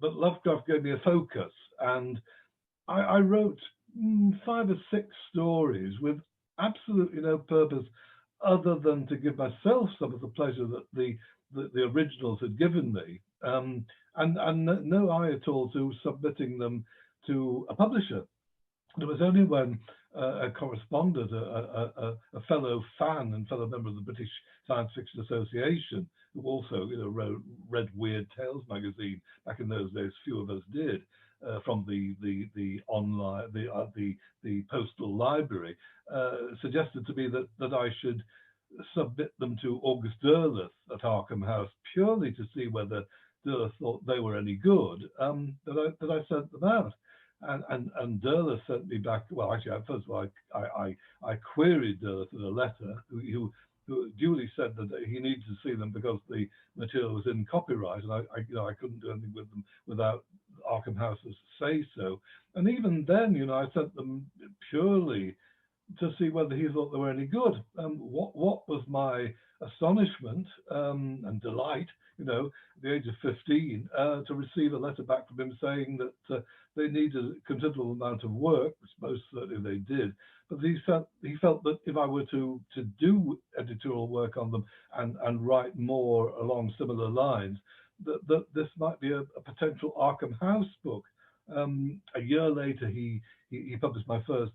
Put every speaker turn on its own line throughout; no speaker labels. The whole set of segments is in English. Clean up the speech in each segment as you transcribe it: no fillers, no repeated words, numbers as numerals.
but Lovecraft gave me a focus, and I wrote 5 or 6 stories with absolutely no purpose other than to give myself some of the pleasure that the originals had given me, and no eye at all to submitting them to a publisher. It was only when a correspondent, a fellow fan and fellow member of the British Science Fiction Association, who also read Weird Tales magazine back in those days. Few of us did. From the online the postal library, suggested to me that I should submit them to August Derleth at Arkham House, purely to see whether Derleth thought they were any good. That I sent them out, and Derleth sent me back. Well, actually, first of all, I queried Derleth in a letter, who duly said that he needed to see them because the material was in copyright, and I couldn't do anything with them without Arkham House's say so. And even then, I sent them purely to see whether he thought they were any good. What was my astonishment and delight, at the age of 15, to receive a letter back from him saying that they needed a considerable amount of work, which most certainly they did, but he felt that if I were to do editorial work on them and write more along similar lines, that this might be a potential Arkham House book. A year later, he published my first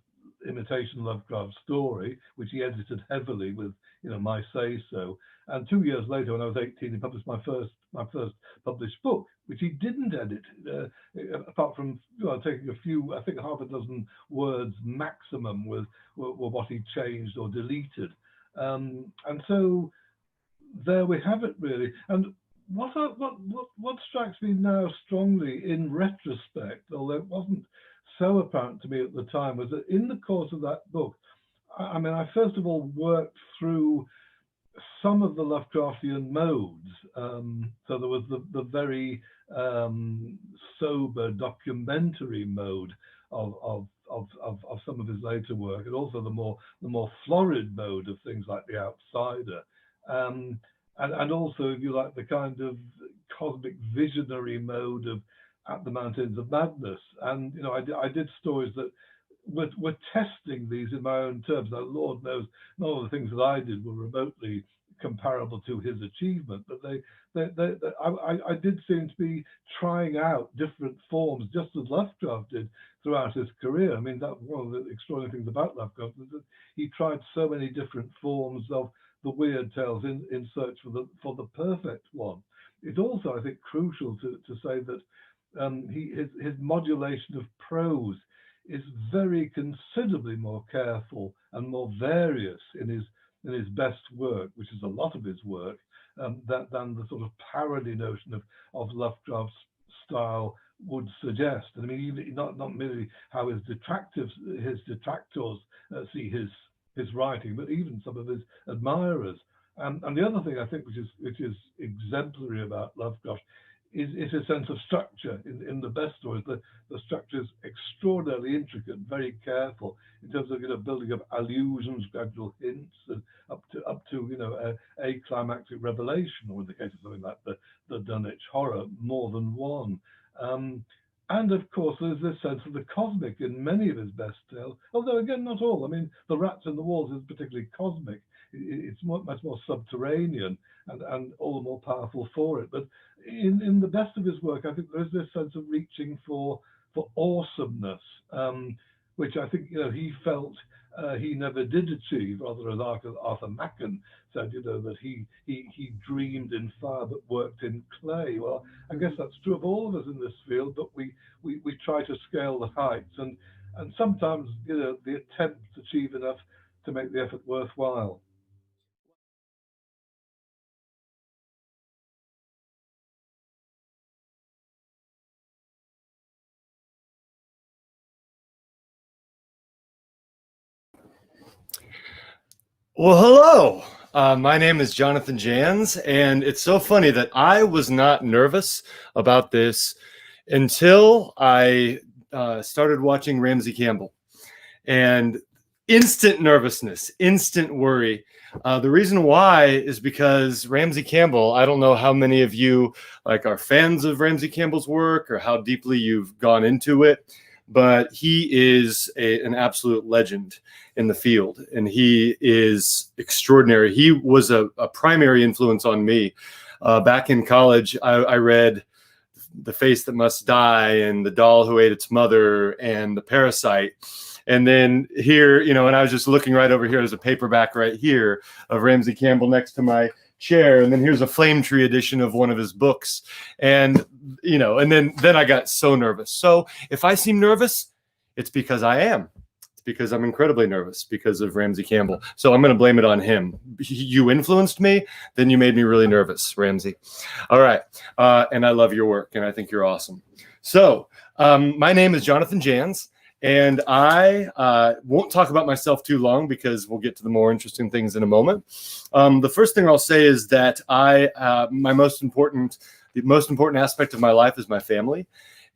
imitation Lovecraft story, which he edited heavily with my say so. And 2 years later, when I was 18, he published my first published book, which he didn't edit, apart from taking a few, I think half a dozen words maximum were what he changed or deleted. And so there we have it, really. And what strikes me now strongly in retrospect, although it wasn't so apparent to me at the time, was that in the course of that book, I first of all worked through some of the Lovecraftian modes. So there was the very sober documentary mode of some of his later work, and also the more florid mode of things like The Outsider, and also, if you like, the kind of cosmic visionary mode of At the Mountains of Madness. And I did stories that were testing these in my own terms. Now, Lord knows, none of the things that I did were remotely comparable to his achievement, but I did seem to be trying out different forms, just as Lovecraft did throughout his career. That one of the extraordinary things about Lovecraft is that he tried so many different forms of the weird tales in search for the perfect one. It's also, I think, crucial to say that his modulation of prose is very considerably more careful and more various in his best work, which is a lot of his work, than the sort of parody notion of Lovecraft's style would suggest. Even not merely how his detractors see his writing, but even some of his admirers. And the other thing I think which is exemplary about Lovecraft is his sense of structure in the best stories. The structure is extraordinarily intricate, very careful in terms of building up allusions, gradual hints, and up to a climactic revelation, or in the case of something like the Dunwich Horror, more than one. And of course, there's this sense of the cosmic in many of his best tales, although again, not all. The Rats in the Walls is particularly cosmic. It's much more subterranean and all the more powerful for it. But in the best of his work, I think there's this sense of reaching for awesomeness, which I think he felt he never did achieve. Rather, as Arthur Machen said, that he dreamed in fire but worked in clay. Well, I guess that's true of all of us in this field, but we try to scale the heights, and sometimes the attempts achieve enough to make the effort worthwhile.
Well, hello. My name is Jonathan Janz, and it's so funny that I was not nervous about this until I started watching Ramsey Campbell. And instant nervousness, instant worry. The reason why is because Ramsey Campbell, I don't know how many of you are fans of Ramsey Campbell's work or how deeply you've gone into it, but he is an absolute legend in the field, and he is extraordinary. He was a primary influence on me. Back in college, I read The Face That Must Die and The Doll Who Ate Its Mother and The Parasite. And then here, and I was just looking right over here. There's a paperback right here of Ramsey Campbell next to my chair. And then here's a Flame Tree edition of one of his books. And, and then I got so nervous. So if I seem nervous, it's because I am. It's because I'm incredibly nervous because of Ramsey Campbell. So I'm going to blame it on him. You influenced me, then you made me really nervous, Ramsey. All right. And I love your work, and I think you're awesome. So my name is Jonathan Janz. And I won't talk about myself too long because we'll get to the more interesting things in a moment. The first thing I'll say is that the most important aspect of my life is my family.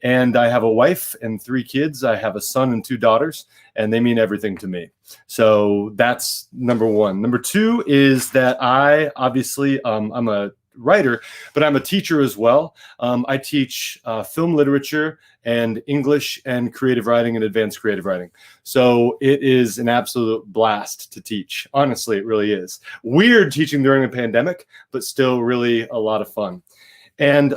And I have a wife and 3 kids. I have a son and 2 daughters, and they mean everything to me. So that's number one. Number 2 is that I'm a writer, but I'm a teacher as well. I teach film literature and English and creative writing and advanced creative writing. So it is an absolute blast to teach. Honestly, it really is. Weird teaching during a pandemic, but still really a lot of fun. And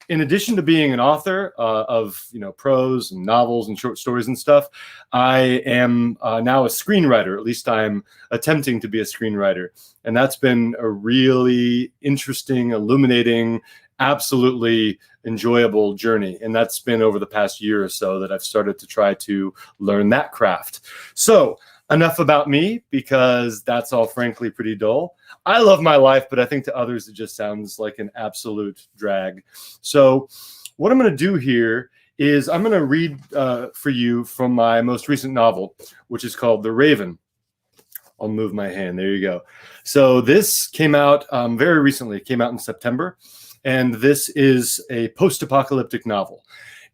in addition to being an author of prose and novels and short stories and stuff, I am now a screenwriter. At least I'm attempting to be a screenwriter. And that's been a really interesting, illuminating, absolutely enjoyable journey. And that's been over the past year or so that I've started to try to learn that craft. So enough about me, because that's all frankly pretty dull. I love my life, but I think to others it just sounds like an absolute drag. So what I'm going to do here is I'm going to read for you from my most recent novel, which is called The Raven. I'll move my hand. There you go. So this came out very recently. It came out in September. And this is a post-apocalyptic novel.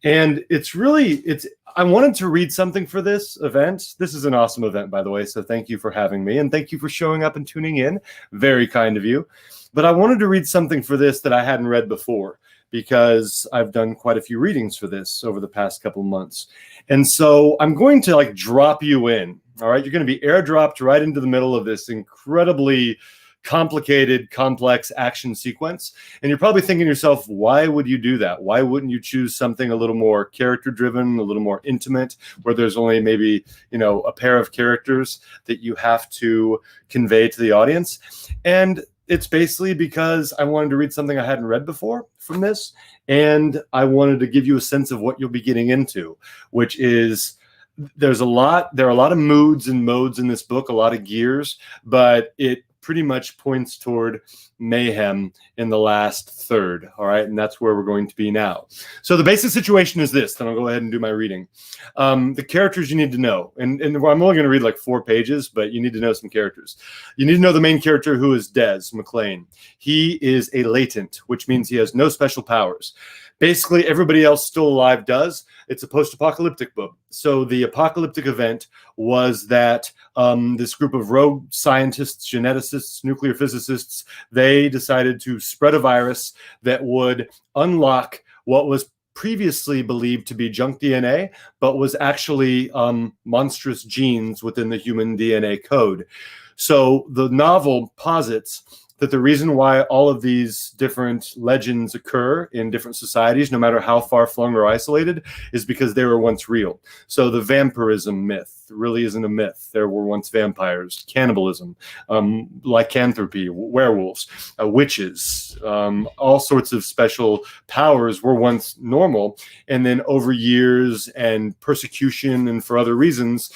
And I wanted to read something for this event. This is an awesome event, by the way. So thank you for having me. And thank you for showing up and tuning in. Very kind of you. But I wanted to read something for this that I hadn't read before, because I've done quite a few readings for this over the past couple months. And so I'm going to drop you in. All right. You're going to be airdropped right into the middle of this incredibly complicated, complex action sequence. And you're probably thinking to yourself, why would you do that? Why wouldn't you choose something a little more character driven, a little more intimate, where there's only maybe, a pair of characters that you have to convey to the audience? And it's basically because I wanted to read something I hadn't read before from this. And I wanted to give you a sense of what you'll be getting into, which is there are a lot of moods and modes in this book, a lot of gears, but it pretty much points toward mayhem in the last third. All right. And that's where we're going to be now. So the basic situation is this, then I'll go ahead and do my reading. The characters you need to know, and I'm only going to read 4 pages, but you need to know some characters. You need to know the main character, who is Des McLean. He is a latent, which means he has no special powers. Basically, everybody else still alive does. It's a post-apocalyptic book. So the apocalyptic event was that this group of rogue scientists, geneticists, nuclear physicists, they decided to spread a virus that would unlock what was previously believed to be junk DNA, but was actually monstrous genes within the human DNA code. So the novel posits that the reason why all of these different legends occur in different societies, no matter how far-flung or isolated, is because they were once real. So the vampirism myth really isn't a myth. There were once vampires, cannibalism, lycanthropy, werewolves, witches, all sorts of special powers were once normal. And then over years and persecution and for other reasons,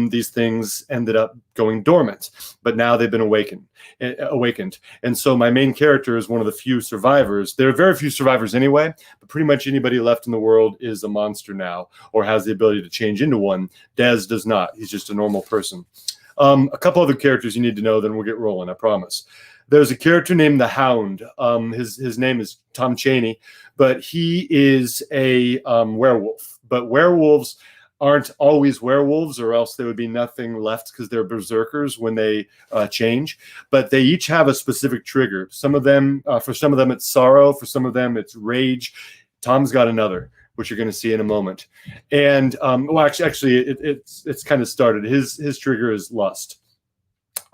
these things ended up going dormant. But now they've been awakened. And so my main character is one of the few survivors. There are very few survivors anyway, but pretty much anybody left in the world is a monster now or has the ability to change into one. Des does not. He's just a normal person. A couple other characters you need to know, then we'll get rolling, I promise. There's a character named the Hound. His name is Tom Chaney, but he is a werewolf. But werewolves aren't always werewolves, or else there would be nothing left because they're berserkers when they change. But they each have a specific trigger. Some of them, for some of them, it's sorrow. For some of them, it's rage. Tom's got another, which you're going to see in a moment. And well, actually, it's kind of started. His trigger is lust.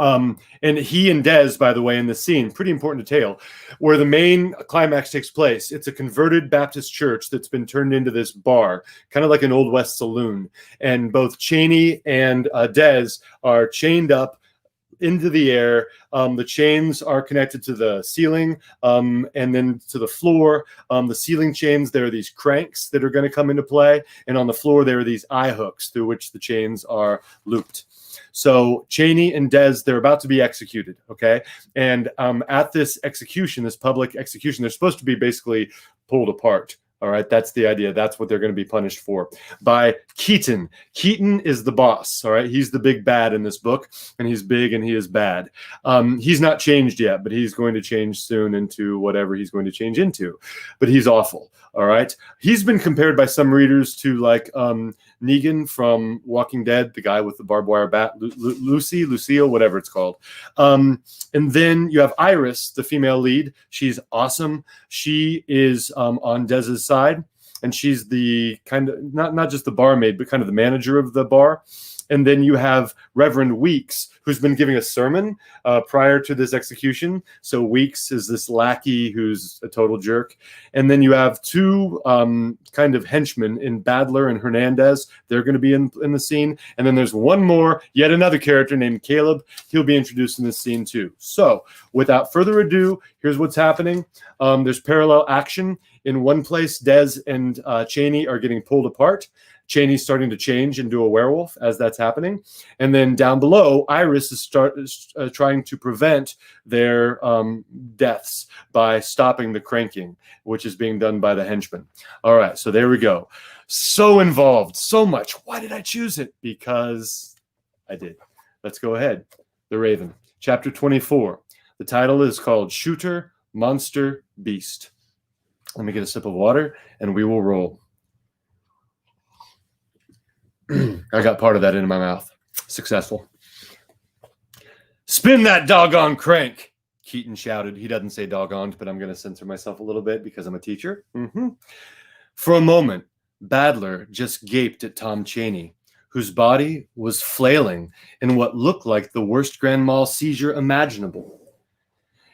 And he and Des, by the way, in the scene, pretty important detail, where the main climax takes place. It's a converted Baptist church that's been turned into this bar, kind of like an Old West saloon. And both Cheney and Des are chained up into the air. The chains are connected to the ceiling and then to the floor. The ceiling chains, there are these cranks that are going to come into play. And on the floor, there are these eye hooks through which the chains are looped. So Cheney and Des, they're about to be executed, okay? And at this execution, this public execution, they're supposed to be basically pulled apart, all right? That's the idea. That's what they're going to be punished for by Keaton. Keaton is the boss, all right? He's the big bad in this book, and he's big and he is bad. He's not changed yet, but he's going to change soon into whatever he's going to change into. But he's awful, all right? He's been compared by some readers to like Negan from Walking Dead, the guy with the barbed wire bat, Lucille, whatever it's called. And then you have Iris, the female lead. She's awesome. She is on Dez's side, and she's the kind of, not just the barmaid, but kind of the manager of the bar. And then you have Reverend Weeks, who's been giving a sermon prior to this execution. So Weeks is this lackey who's a total jerk. And then you have two kind of henchmen in Badler and Hernandez. They're going to be in the scene. And then there's one more, yet another character named Caleb. He'll be introduced in this scene too. So without further ado, here's what's happening. There's parallel action. In one place, Des and Cheney are getting pulled apart. Cheney's starting to change into a werewolf as that's happening. And then down below, Iris is trying to prevent their deaths by stopping the cranking, which is being done by the henchmen. All right, so there we go. So involved, so much. Why did I choose it? Because I did. Let's go ahead. The Raven, chapter 24. The title is called Shooter, Monster, Beast. Let me get a sip of water, and we will roll. I got part of that into my mouth. Successful. Spin that doggone crank, Keaton shouted. He doesn't say doggone, but I'm going to censor myself a little bit because I'm a teacher. For a moment, Badler just gaped at Tom Cheney, whose body was flailing in what looked like the worst grand mal seizure imaginable.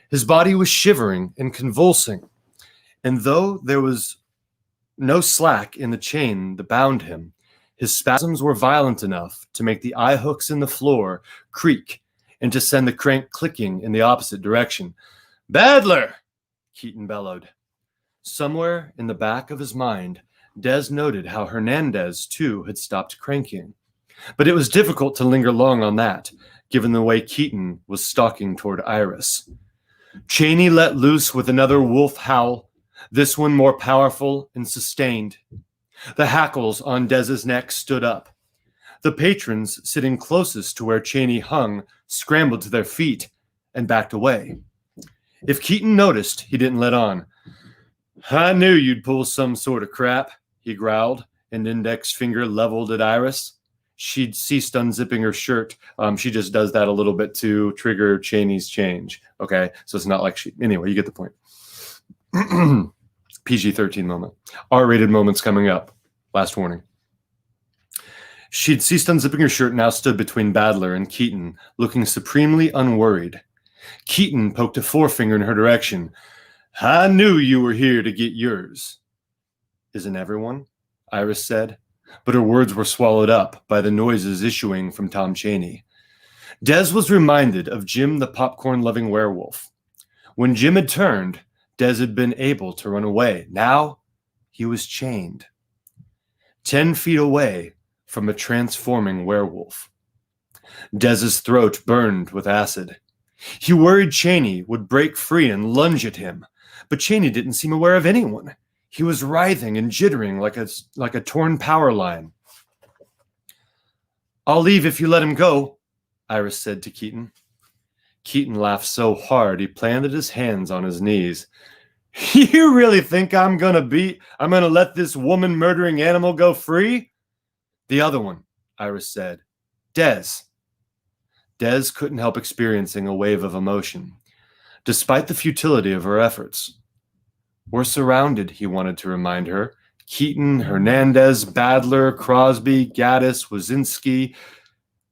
His body was shivering and convulsing, and though there was no slack in the chain that bound him, his spasms were violent enough to make the eye hooks in the floor creak and to send the crank clicking in the opposite direction. Badler! Keaton bellowed. Somewhere in the back of his mind, Des noted how Hernandez, too, had stopped cranking. But it was difficult to linger long on that, given the way Keaton was stalking toward Iris. Cheney let loose with another wolf howl, this one more powerful and sustained. The hackles on Dez's neck stood up. The patrons sitting closest to where Cheney hung scrambled to their feet and backed away. If Keaton noticed, he didn't let on. I knew you'd pull some sort of crap, he growled, an index finger leveled at Iris. She'd ceased unzipping her shirt. She just does that a little bit to trigger Cheney's change. Okay, so it's not like she... Anyway, you get the point. PG-13 moment. R-rated moments coming up. Last warning. She'd ceased unzipping her shirt and now stood between Badler and Keaton, looking supremely unworried. Keaton poked a forefinger in her direction. I knew you were here to get yours. Isn't everyone? Iris said, but her words were swallowed up by the noises issuing from Tom Cheney. Des was reminded of Jim the popcorn-loving werewolf. When Jim had turned, Des had been able to run away. Now he was chained. 10 feet away from a transforming werewolf. Dez's throat burned with acid. He worried Cheney would break free and lunge at him, but Cheney didn't seem aware of anyone. He was writhing and jittering like a torn power line. I'll leave if you let him go, Iris said to Keaton. Keaton laughed so hard he planted his hands on his knees. You really think I'm gonna let this woman-murdering animal go free? The other one, Iris said. Des. Des couldn't help experiencing a wave of emotion, despite the futility of her efforts. We're surrounded, he wanted to remind her. Keaton, Hernandez, Badler, Crosby, Gaddis, Wazinski,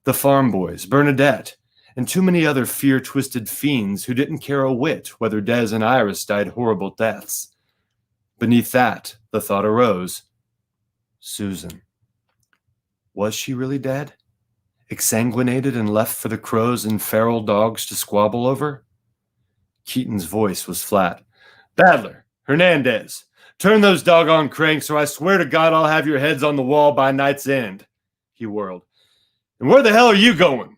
the farm boys, Bernadette, and too many other fear-twisted fiends who didn't care a whit whether Des and Iris died horrible deaths. Beneath that, the thought arose. Susan. Was she really dead? Exsanguinated and left for the crows and feral dogs to squabble over? Keaton's voice was flat. Badler, Hernandez, turn those doggone cranks or I swear to God I'll have your heads on the wall by night's end, he whirled. And where the hell are you going?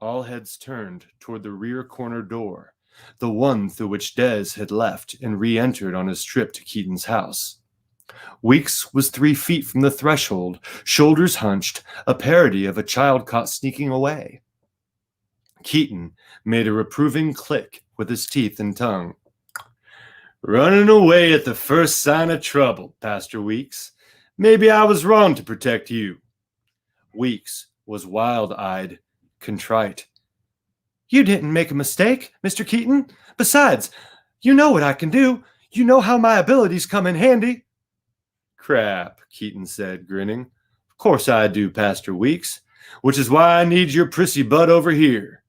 All heads turned toward the rear corner door, the one through which Des had left and re-entered on his trip to Keaton's house. Weeks was 3 feet from the threshold, shoulders hunched, a parody of a child caught sneaking away. Keaton made a reproving click with his teeth and tongue. Running away at the first sign of trouble, Pastor Weeks. Maybe I was wrong to protect you. Weeks was wild-eyed, contrite. You didn't make a mistake, Mr. Keaton. Besides, you know what I can do. You know how my abilities come in handy. Crap, Keaton said, grinning. Of course I do, Pastor Weeks, which is why I need your prissy butt over here.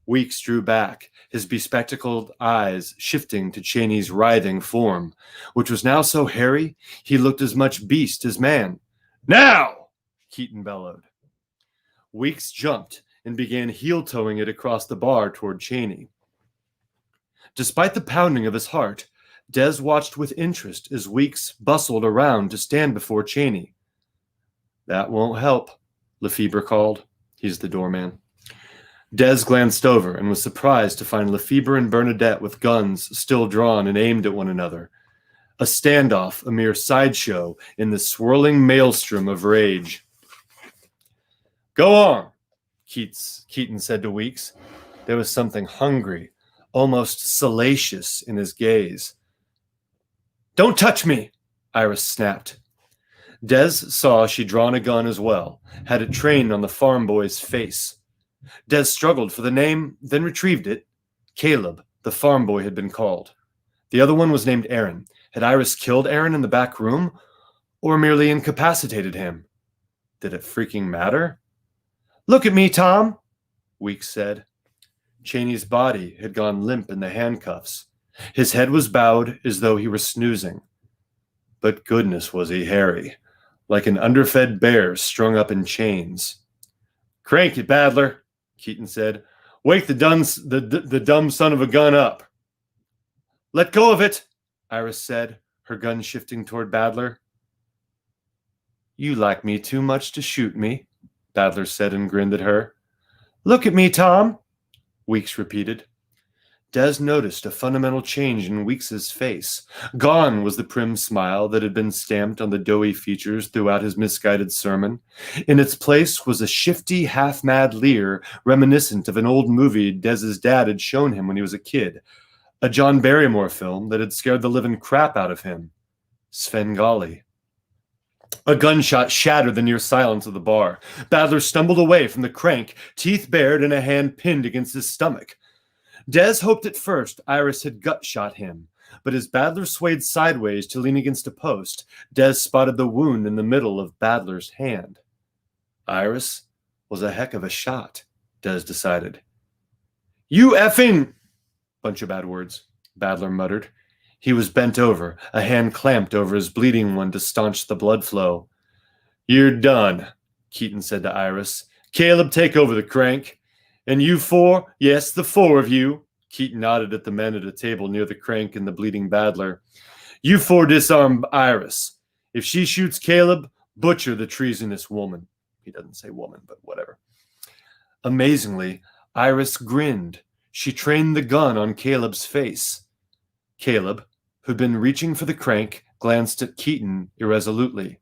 Weeks drew back, his bespectacled eyes shifting to Cheney's writhing form, which was now so hairy he looked as much beast as man. Now! Keaton bellowed. Weeks jumped and began heel-toeing it across the bar toward Cheney. Despite the pounding of his heart, Des watched with interest as Weeks bustled around to stand before Cheney. That won't help, Lefebvre called. He's the doorman. Des glanced over and was surprised to find Lefebvre and Bernadette with guns still drawn and aimed at one another. A standoff, a mere sideshow in the swirling maelstrom of rage. Go on, Keaton said to Weeks. There was something hungry, almost salacious in his gaze. Don't touch me, Iris snapped. Des saw she'd drawn a gun as well, had it trained on the farm boy's face. Des struggled for the name, then retrieved it. Caleb, the farm boy, had been called. The other one was named Aaron. Had Iris killed Aaron in the back room, or merely incapacitated him? Did it freaking matter? Look at me, Tom, Weeks said. Cheney's body had gone limp in the handcuffs. His head was bowed as though he were snoozing. But goodness was he hairy, like an underfed bear strung up in chains. Crank it, Badler, Keaton said. Wake the dumb son of a gun up. Let go of it, Iris said, her gun shifting toward Badler. You like me too much to shoot me, Badler said and grinned at her. Look at me, Tom, Weeks repeated. Des noticed a fundamental change in Weeks's face. Gone was the prim smile that had been stamped on the doughy features throughout his misguided sermon. In its place was a shifty, half-mad leer reminiscent of an old movie Des's dad had shown him when he was a kid, a John Barrymore film that had scared the living crap out of him. Svengali. A gunshot shattered the near silence of the bar. Badler stumbled away from the crank, teeth bared and a hand pinned against his stomach. Des hoped at first Iris had gut-shot him, but as Badler swayed sideways to lean against a post, Des spotted the wound in the middle of Badler's hand. Iris was a heck of a shot, Des decided. You effing... Bunch of bad words, Badler muttered. He was bent over, a hand clamped over his bleeding one to staunch the blood flow. You're done, Keaton said to Iris. Caleb, take over the crank. And you four, yes, the four of you, Keaton nodded at the men at a table near the crank and the bleeding Badler. You four disarm Iris. If she shoots Caleb, butcher the treasonous woman. He doesn't say woman, but whatever. Amazingly, Iris grinned. She trained the gun on Caleb's face. Caleb, who'd been reaching for the crank, glanced at Keaton irresolutely.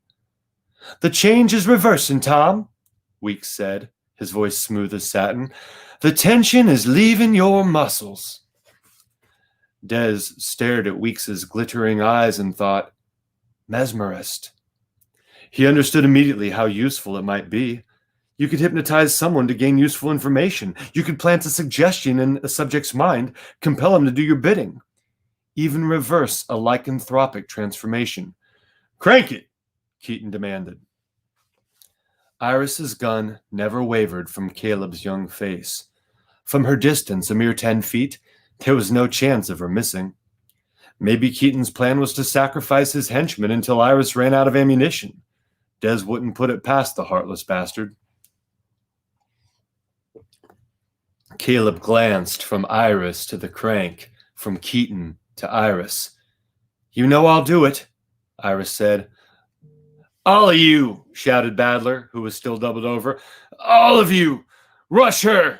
The change is reversing, Tom, Weeks said, his voice smooth as satin. The tension is leaving your muscles. Des stared at Weeks's glittering eyes and thought, mesmerist. He understood immediately how useful it might be. You could hypnotize someone to gain useful information. You could plant a suggestion in a subject's mind, compel him to do your bidding. Even reverse a lycanthropic transformation. Crank it, Keaton demanded. Iris's gun never wavered from Caleb's young face. From her distance, a mere 10 feet, there was no chance of her missing. Maybe Keaton's plan was to sacrifice his henchman until Iris ran out of ammunition. Des wouldn't put it past the heartless bastard. Caleb glanced from Iris to the crank, from Keaton to Iris. You know I'll do it, Iris said. All of you, shouted Badler, who was still doubled over. All of you, rush her!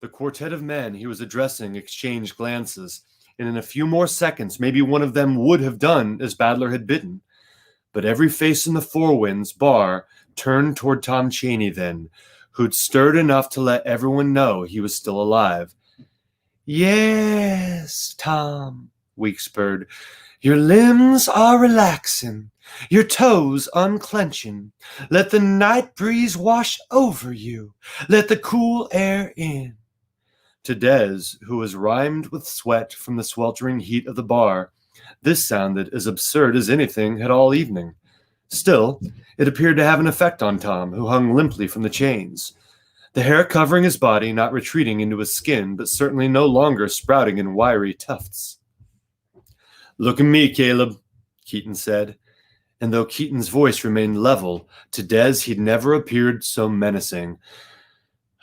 The quartet of men he was addressing exchanged glances, and in a few more seconds, maybe one of them would have done as Badler had bidden. But every face in the Four Winds bar turned toward Tom Chaney then, who'd stirred enough to let everyone know he was still alive. Yes, Tom, Weeks purred. Your limbs are relaxing, your toes unclenching. Let the night breeze wash over you. Let the cool air in. To Des, who was rimed with sweat from the sweltering heat of the bar, this sounded as absurd as anything had all evening. Still, it appeared to have an effect on Tom, who hung limply from the chains. The hair covering his body, not retreating into his skin, but certainly no longer sprouting in wiry tufts. Look at me, Caleb, Keaton said. And though Keaton's voice remained level, to Des he'd never appeared so menacing.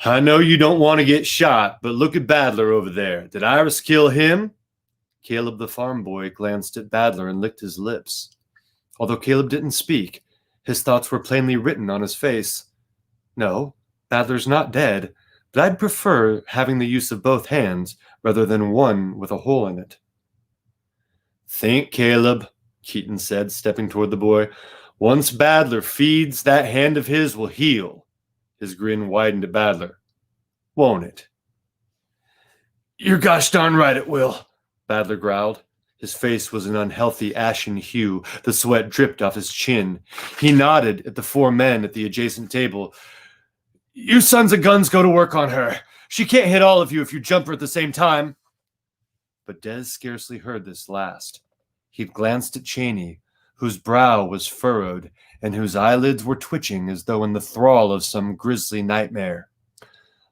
I know you don't want to get shot, but look at Badler over there. Did Iris kill him? Caleb the farm boy glanced at Badler and licked his lips. Although Caleb didn't speak, his thoughts were plainly written on his face. No, Badler's not dead, but I'd prefer having the use of both hands rather than one with a hole in it. Think, Caleb, Keaton said, stepping toward the boy. Once Badler feeds, that hand of his will heal. His grin widened at Badler. Won't it? You're gosh darn right it will, Badler growled. His face was an unhealthy ashen hue. The sweat dripped off his chin. He nodded at the four men at the adjacent table. You sons of guns go to work on her. She can't hit all of you if you jump her at the same time. But Des scarcely heard this last. He'd glanced at Chaney, whose brow was furrowed and whose eyelids were twitching as though in the thrall of some grisly nightmare.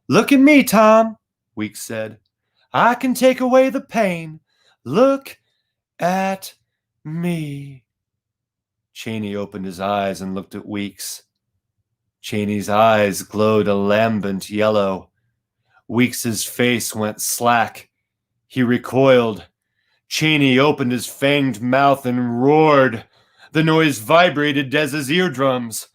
Look at me, Tom, Weeks said. I can take away the pain. Look at me. Chaney opened his eyes and looked at Weeks. Chaney's eyes glowed a lambent yellow. Weeks's face went slack. He recoiled. Chaney opened his fanged mouth and roared. The noise vibrated Dez's eardrums.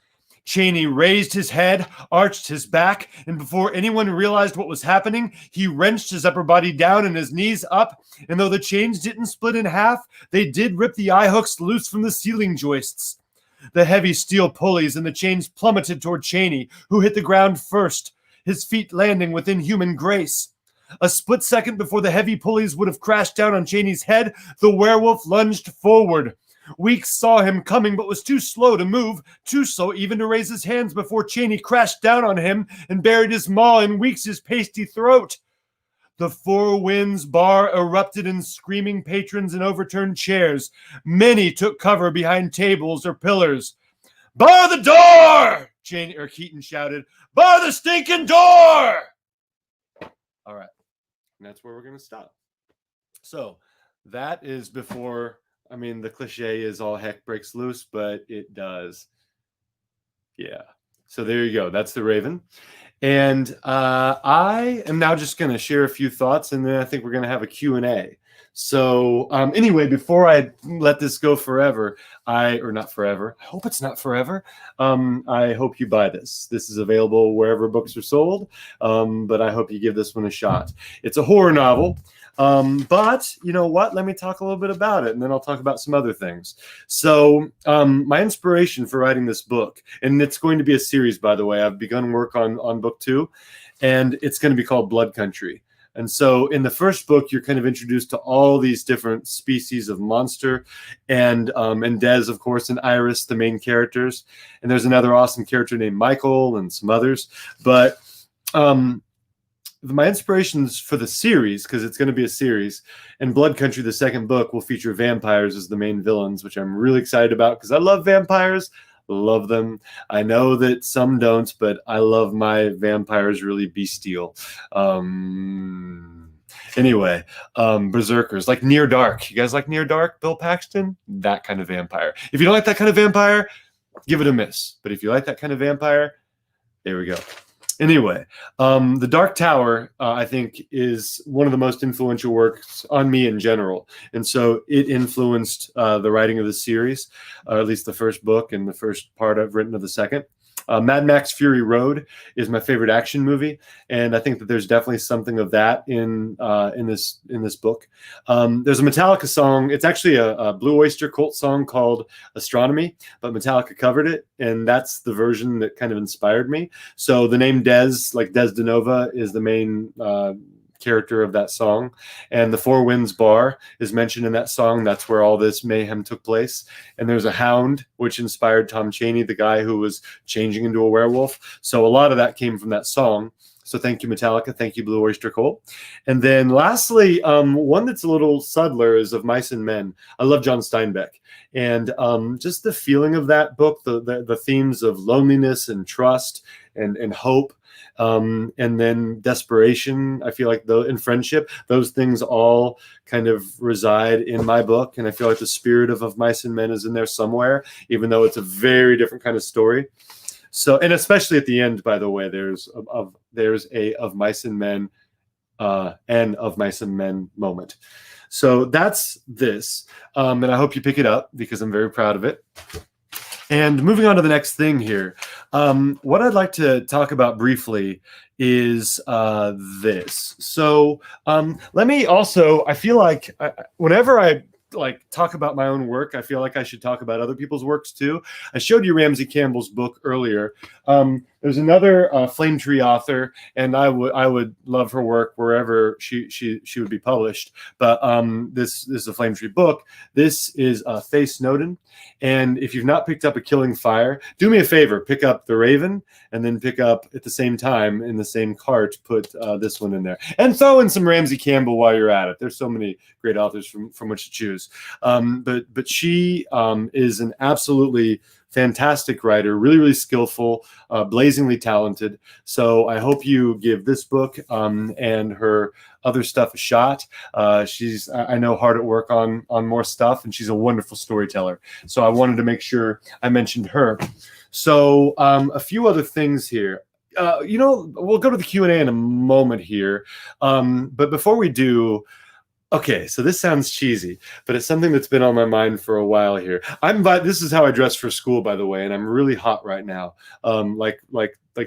Chaney raised his head, arched his back, and before anyone realized what was happening, he wrenched his upper body down and his knees up, and though the chains didn't split in half, they did rip the eye hooks loose from the ceiling joists. The heavy steel pulleys and the chains plummeted toward Chaney, who hit the ground first, his feet landing with inhuman grace. A split second before the heavy pulleys would have crashed down on Chaney's head, the werewolf lunged forward. Weeks saw him coming, but was too slow to move, too slow even to raise his hands before Chaney crashed down on him and buried his maw in Weeks's pasty throat. The Four Winds bar erupted in screaming patrons and overturned chairs. Many took cover behind tables or pillars. Bar the door! Keaton shouted. Bar the stinking door! All right. And that's where we're going to stop. So that is before, I mean, the cliche is all heck breaks loose, but it does. Yeah. So there you go. That's the Raven. And I am now just going to share a few thoughts, and then I think we're going to have a Q&A. So anyway, before I let this go forever, or not forever, I hope it's not forever. I hope you buy this. This is available wherever books are sold, but I hope you give this one a shot. It's a horror novel. But you know what? Let me talk a little bit about it, and then I'll talk about some other things. So my inspiration for writing this book, and it's going to be a series, by the way. I've begun work on book 2, and it's going to be called Blood Country. And so in the first book, you're kind of introduced to all these different species of monster, and Des, of course, and Iris, the main characters. And there's another awesome character named Michael and some others. But my inspirations for the series, because it's going to be a series, and Blood Country, the second book, will feature vampires as the main villains, which I'm really excited about because I love vampires. Love them. I know that some don't, but I love my vampires really bestial. Anyway, berserkers, like Near Dark. You guys like Near Dark, Bill Paxton? That kind of vampire. If you don't like that kind of vampire, give it a miss. But if you like that kind of vampire, there we go. Anyway, The Dark Tower, I think, is one of the most influential works on me in general. And so it influenced the writing of the series, or at least the first book and the first part I've written of the second. Mad Max Fury Road is my favorite action movie, and I think that there's definitely something of that in this book. There's a Metallica song. It's actually a Blue Oyster Cult song called Astronomy, but Metallica covered it, and that's the version that kind of inspired me. So the name Des, like Des DeNova, is the main character of that song, and the Four Winds Bar is mentioned in that song. That's where all this mayhem took place. And there's a hound, which inspired Tom Chaney, the guy who was changing into a werewolf. So a lot of that came from that song. So thank you, Metallica. Thank you, Blue Oyster Cult. And then lastly, one that's a little subtler is Of Mice and Men. I love John Steinbeck. And just the feeling of that book, the themes of loneliness and trust and hope, and then desperation, I feel like, in friendship, those things all kind of reside in my book. And I feel like the spirit of Mice and Men is in there somewhere, even though it's a very different kind of story. So, and especially at the end, by the way, there's a Of Mice and Men and Of Mice and Men moment. So that's this. And I hope you pick it up because I'm very proud of it. And moving on to the next thing here, what I'd like to talk about briefly is this. So let me also, I feel like whenever I talk about my own work, I feel like I should talk about other people's works too. I showed you Ramsey Campbell's book earlier. There's another Flame Tree author, and I would love her work wherever she would be published. But this is a Flame Tree book. This is Faye Snowden, and if you've not picked up A Killing Fire, do me a favor, pick up The Raven, and then pick up at the same time in the same cart, put this one in there, and throw in some Ramsey Campbell while you're at it. There's so many great authors from which to choose. But she is an absolutely fantastic writer, really, really skillful, blazingly talented. So I hope you give this book and her other stuff a shot. She's, I know, hard at work on more stuff, and she's a wonderful storyteller. So I wanted to make sure I mentioned her. So a few other things here. We'll go to the Q&A in a moment here. But before we do, okay, so this sounds cheesy, but it's something that's been on my mind for a while here. This is how I dress for school, by the way, and I'm really hot right now. Like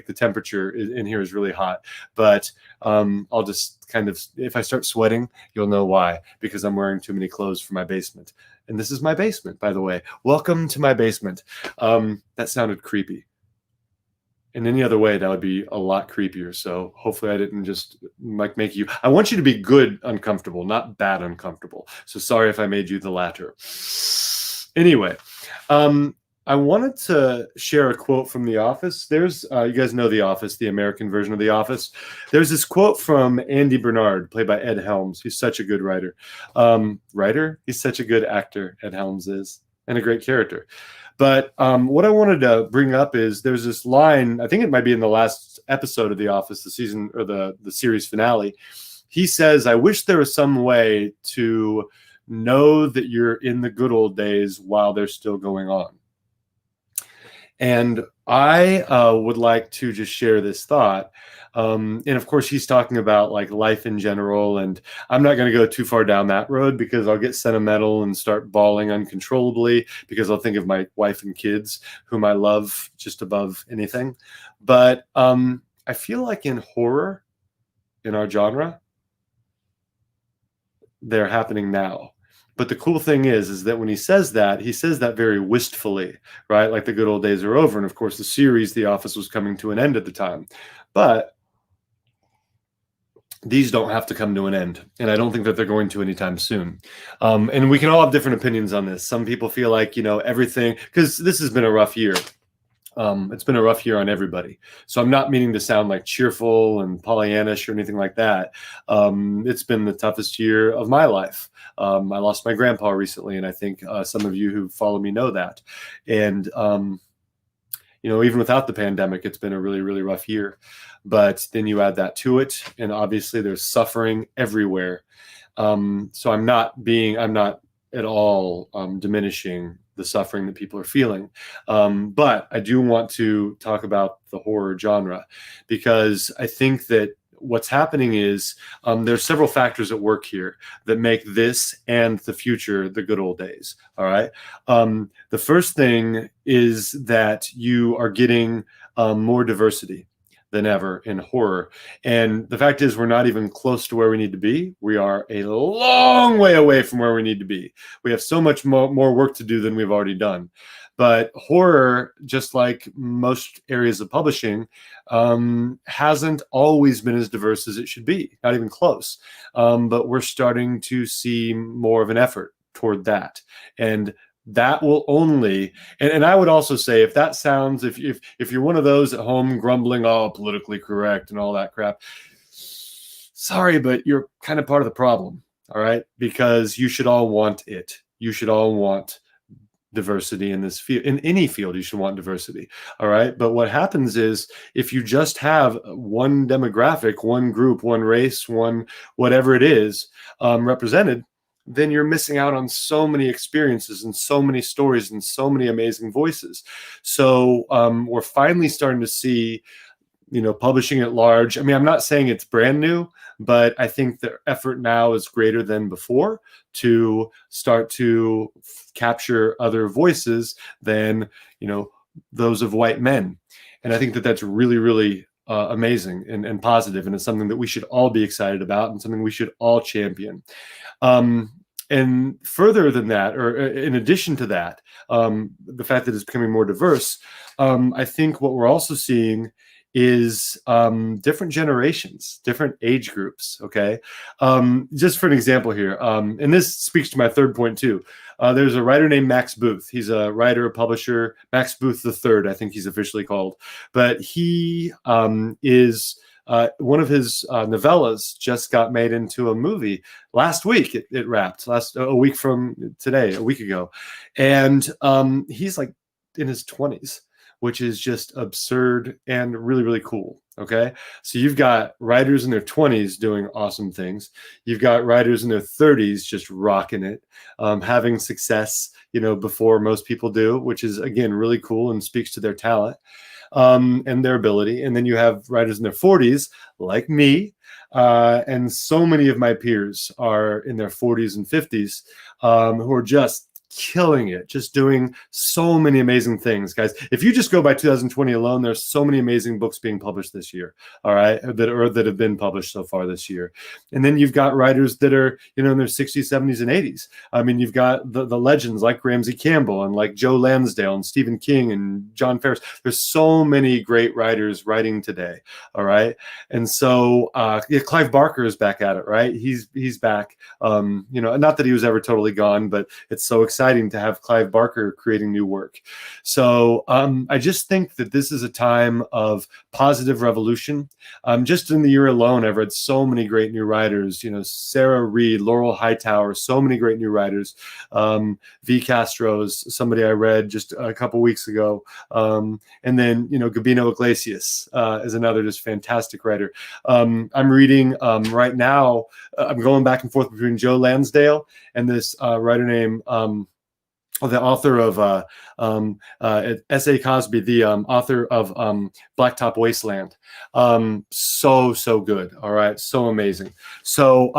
the temperature in here is really hot, but I'll just kind of, if I start sweating, you'll know why, because I'm wearing too many clothes for my basement. And this is my basement, by the way. Welcome to my basement. That sounded creepy. In any other way, that would be a lot creepier. So hopefully I didn't just make you, I want you to be good uncomfortable, not bad uncomfortable. So sorry if I made you the latter. Anyway, I wanted to share a quote from The Office. There's, you guys know The Office, the American version of The Office. There's this quote from Andy Bernard, played by Ed Helms. He's such a good writer. He's such a good actor, Ed Helms is, and a great character. But what I wanted to bring up is there's this line, I think it might be in the last episode of The Office, the season or the series finale. He says, "I wish there was some way to know that you're in the good old days while they're still going on." And I would like to just share this thought. And of course, he's talking about like life in general. And I'm not going to go too far down that road because I'll get sentimental and start bawling uncontrollably because I'll think of my wife and kids, whom I love just above anything. But I feel like in horror, in our genre, they're happening now. But the cool thing is that when he says that very wistfully, right? Like the good old days are over. And of course, the series, The Office, was coming to an end at the time. But these don't have to come to an end, and I don't think that they're going to anytime soon. And we can all have different opinions on this. Some people feel like, everything, because this has been a rough year. It's been a rough year on everybody. So I'm not meaning to sound like cheerful and Pollyannish or anything like that. It's been the toughest year of my life. I lost my grandpa recently, and I think some of you who follow me know that. And even without the pandemic, it's been a really, really rough year. But then you add that to it, and obviously there's suffering everywhere. So I'm not at all diminishing the suffering that people are feeling. But I do want to talk about the horror genre, because I think that what's happening is there's several factors at work here that make this and the future the good old days. All right. The first thing is that you are getting more diversity than ever in horror. And the fact is, we're not even close to where we need to be. We are a long way away from where we need to be. We have so much more work to do than we've already done. But horror, just like most areas of publishing, hasn't always been as diverse as it should be, not even close. But we're starting to see more of an effort toward that. And that will only, and I would also say, if that sounds, if you're one of those at home grumbling, oh, politically correct and all that crap, sorry, but you're kind of part of the problem. All right. Because you should all want it. You should all want diversity in this field. In any field, you should want diversity. All right. But what happens is, if you just have one demographic, one group, one race, one whatever it is represented, then you're missing out on so many experiences and so many stories and so many amazing voices. So we're finally starting to see, publishing at large. I mean, I'm not saying it's brand new, but I think the effort now is greater than before to start to capture other voices than, those of white men. And I think that that's really, really amazing and positive. And it's something that we should all be excited about, and something we should all champion. And further than that, or in addition to that, the fact that it's becoming more diverse, I think what we're also seeing is different generations, different age groups. Okay. Just for an example here, and this speaks to my third point too. There's a writer named Max Booth. He's a writer, a publisher, Max Booth III, I think he's officially called. But he is one of his novellas just got made into a movie last week. It wrapped a week from today, a week ago. And he's like in his 20s, which is just absurd and really, really cool. Okay. So you've got writers in their 20s doing awesome things. You've got writers in their 30s just rocking it, having success, before most people do, which is, again, really cool and speaks to their talent and their ability. And then you have writers in their 40s, like me, and so many of my peers are in their 40s and 50s, who are just killing it, just doing so many amazing things, guys. If you just go by 2020 alone, there's so many amazing books being published this year, all right, that have been published so far this year. And then you've got writers that are, in their 60s, 70s, and 80s. I mean, you've got the legends like Ramsey Campbell and like Joe Lansdale and Stephen King and John Ferris. There's so many great writers writing today, all right? And so Clive Barker is back at it, right? He's back. Not that he was ever totally gone, but it's so exciting to have Clive Barker creating new work. So I just think that this is a time of positive revolution. Just in the year alone, I've read so many great new writers, Sarah Reed, Laurel Hightower, so many great new writers. V. Castro's somebody I read just a couple weeks ago. And then, Gabino Iglesias is another just fantastic writer. I'm reading right now, I'm going back and forth between Joe Lansdale and this writer named the author of S.A. Cosby, the author of Blacktop Wasteland. So good. All right. So amazing. So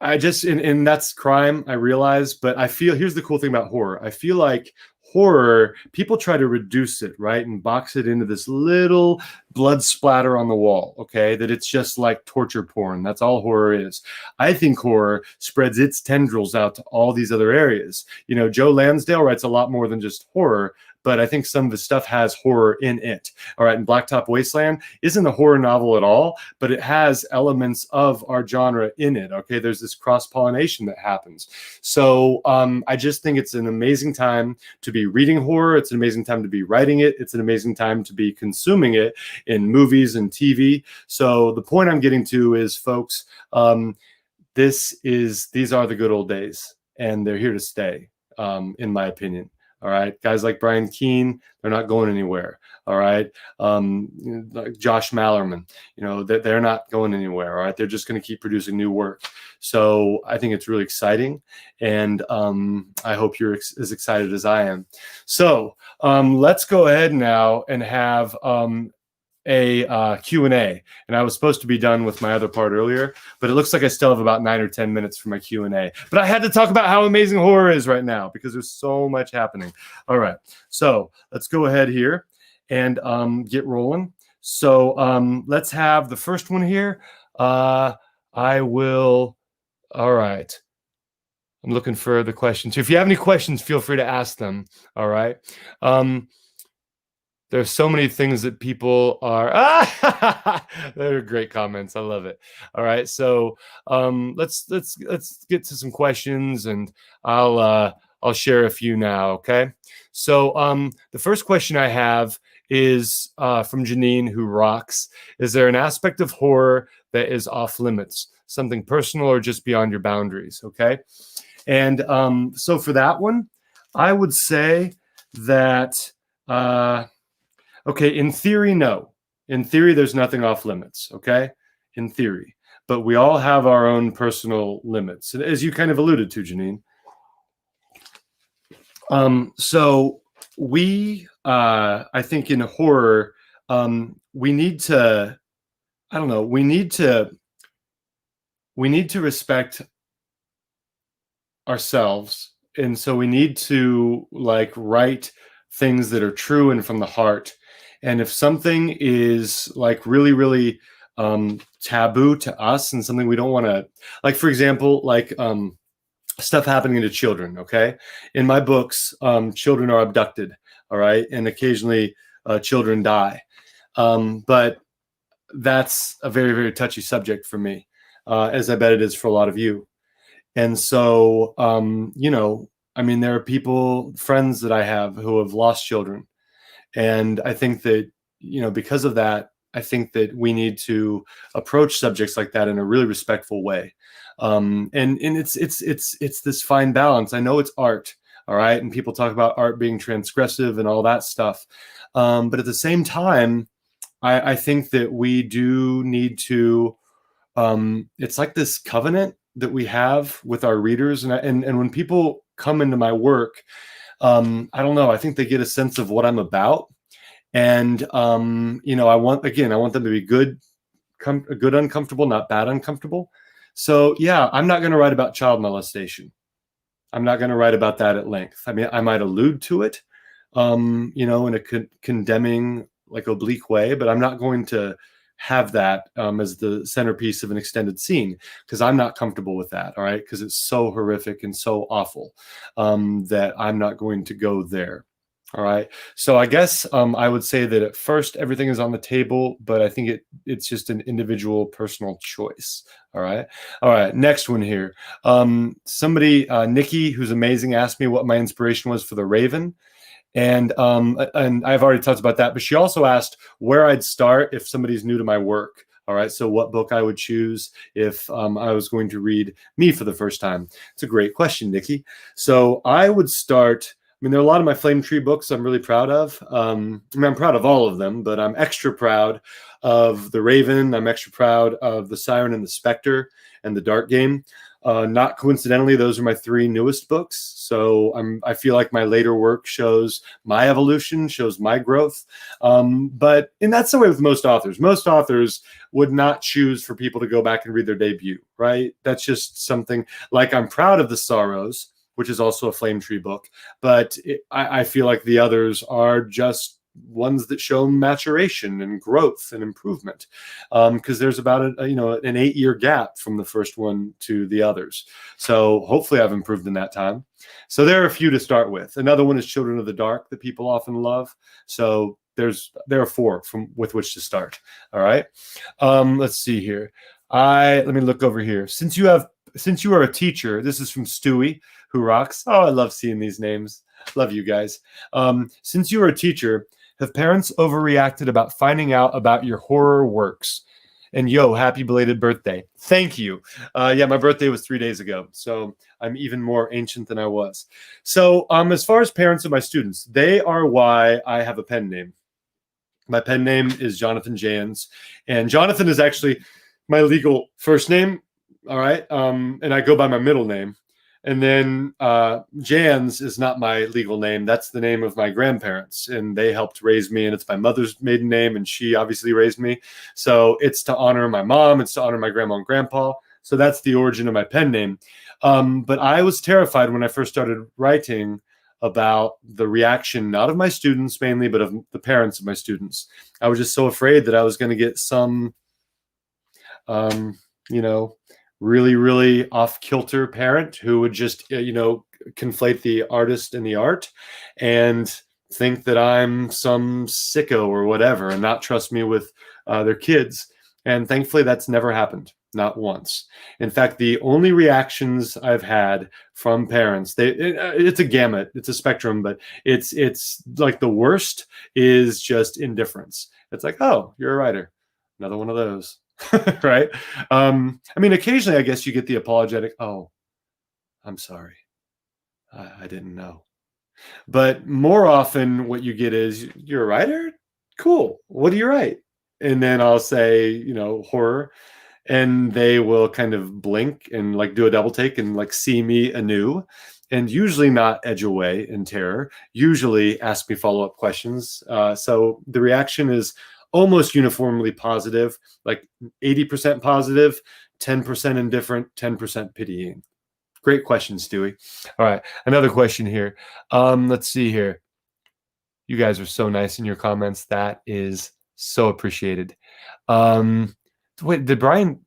I just, and that's crime, I realize, but I feel, here's the cool thing about horror. I feel like horror, people try to reduce it, right, and box it into this little blood splatter on the wall, okay, that it's just like torture porn. That's all horror is. I think horror spreads its tendrils out to all these other areas. Joe Lansdale writes a lot more than just horror, but I think some of his stuff has horror in it. All right, and Blacktop Wasteland isn't a horror novel at all, but it has elements of our genre in it. Okay, there's this cross-pollination that happens. So I just think it's an amazing time to be reading horror. It's an amazing time to be writing it. It's an amazing time to be consuming it in movies and TV. So the point I'm getting to is, folks, these are the good old days, and they're here to stay, in my opinion. All right, guys like Brian Keene, they're not going anywhere. All right, like Josh Mallerman, they're not going anywhere. All right, they're just going to keep producing new work. So I think it's really exciting, and I hope you're as excited as I am. So let's go ahead now and have a Q&A, and I was supposed to be done with my other part earlier, but it looks like I still have about 9 or 10 minutes for my Q&A. But I had to talk about how amazing horror is right now because there's so much happening. All right, so let's go ahead here and get rolling. So let's have the first one here. All right. I'm looking for the questions. If you have any questions, feel free to ask them. All right. There's so many things that people are. They're great comments. I love it. All right, so let's get to some questions, and I'll share a few now. Okay, so the first question I have is from Janine, who rocks. Is there an aspect of horror that is off limits, something personal or just beyond your boundaries? Okay, and so for that one, I would say that. Okay, in theory, no. In theory, there's nothing off limits, okay? In theory. But we all have our own personal limits, as you kind of alluded to, Janine. So we, I think in horror, we need to, I don't know, we need to respect ourselves. And so we need to write things that are true and from the heart. And if something is really, really taboo to us and something we don't want to, for example, stuff happening to children, okay? In my books, children are abducted, all right? And occasionally children die. But that's a very, very touchy subject for me, as I bet it is for a lot of you. And so, there are people, friends that I have who have lost children. And I think that, because of that, I think that we need to approach subjects like that in a really respectful way. And it's this fine balance. I know it's art, all right? And people talk about art being transgressive and all that stuff. But at the same time, I think that we do need to, it's like this covenant that we have with our readers. And when people come into my work, I don't know, I think they get a sense of what I'm about. And, I want them to be good uncomfortable, not bad uncomfortable. So yeah, I'm not going to write about child molestation. I'm not going to write about that at length. I mean, I might allude to it, in a condemning, oblique way, but I'm not going to have that as the centerpiece of an extended scene, because I'm not comfortable with that. All right, because it's so horrific and so awful that I'm not going to go there. All right, so I guess I would say that at first everything is on the table, but I think it's just an individual personal choice. All right, next one here. Somebody, Nikki, who's amazing, asked me what my inspiration was for The Raven. And I've already talked about that, but she also asked where I'd start if somebody's new to my work. All right, so what book I would choose if I was going to read me for the first time. It's a great question, Nikki. So I would start. There are a lot of my Flame Tree books I'm really proud of. I'm proud of all of them, but I'm extra proud of The Raven. I'm extra proud of The Siren and the Spectre and The Dark Game. Not coincidentally, those are my 3 newest books. So I feel like my later work shows my evolution, shows my growth. And that's the way with most authors. Most authors would not choose for people to go back and read their debut, right? That's just something I'm proud of The Sorrows, which is also a Flame Tree book. But I feel like the others are just ones that show maturation and growth and improvement, because there's about an 8-year gap from the first one to the others. So hopefully I've improved in that time. So there are a few to start with. Another one is Children of the Dark that people often love. So there are 4 with which to start. All right. Let's see here. Let me look over here. Since you are a teacher, this is from Stewie, who rocks. Oh, I love seeing these names. Love you guys. Since you are a teacher, have parents overreacted about finding out about your horror works? And yo, happy belated birthday. Thank you. Yeah, my birthday was 3 days ago, so I'm even more ancient than I was. So as far as parents of my students, they are why I have a pen name. My pen name is Jonathan Janz, and Jonathan is actually my legal first name. All right. And I go by my middle name. And then Janz is not my legal name. That's the name of my grandparents, and they helped raise me, and it's my mother's maiden name, and she obviously raised me. So it's to honor my mom. It's to honor my grandma and grandpa. So that's the origin of my pen name. But I was terrified when I first started writing about the reaction, not of my students mainly, but of the parents of my students. I was just so afraid that I was going to get some, really, really off-kilter parent who would just, conflate the artist and the art and think that I'm some sicko or whatever and not trust me with their kids. And thankfully, that's never happened, not once. In fact, the only reactions I've had from parents, it's a gamut, it's a spectrum, but it's like the worst is just indifference. It's like, oh, you're a writer. Another one of those. Right? Occasionally, I guess you get the apologetic, oh, I'm sorry. I didn't know. But more often what you get is, you're a writer? Cool. What do you write? And then I'll say, horror. And they will kind of blink and like do a double take and like see me anew. And usually not edge away in terror. Usually ask me follow-up questions. So the reaction is almost uniformly positive, like 80% positive, 10% indifferent, 10% pitying. Great question, Stewie. All right, another question here. Let's see here. You guys are so nice in your comments. That is so appreciated. Wait, did Brian?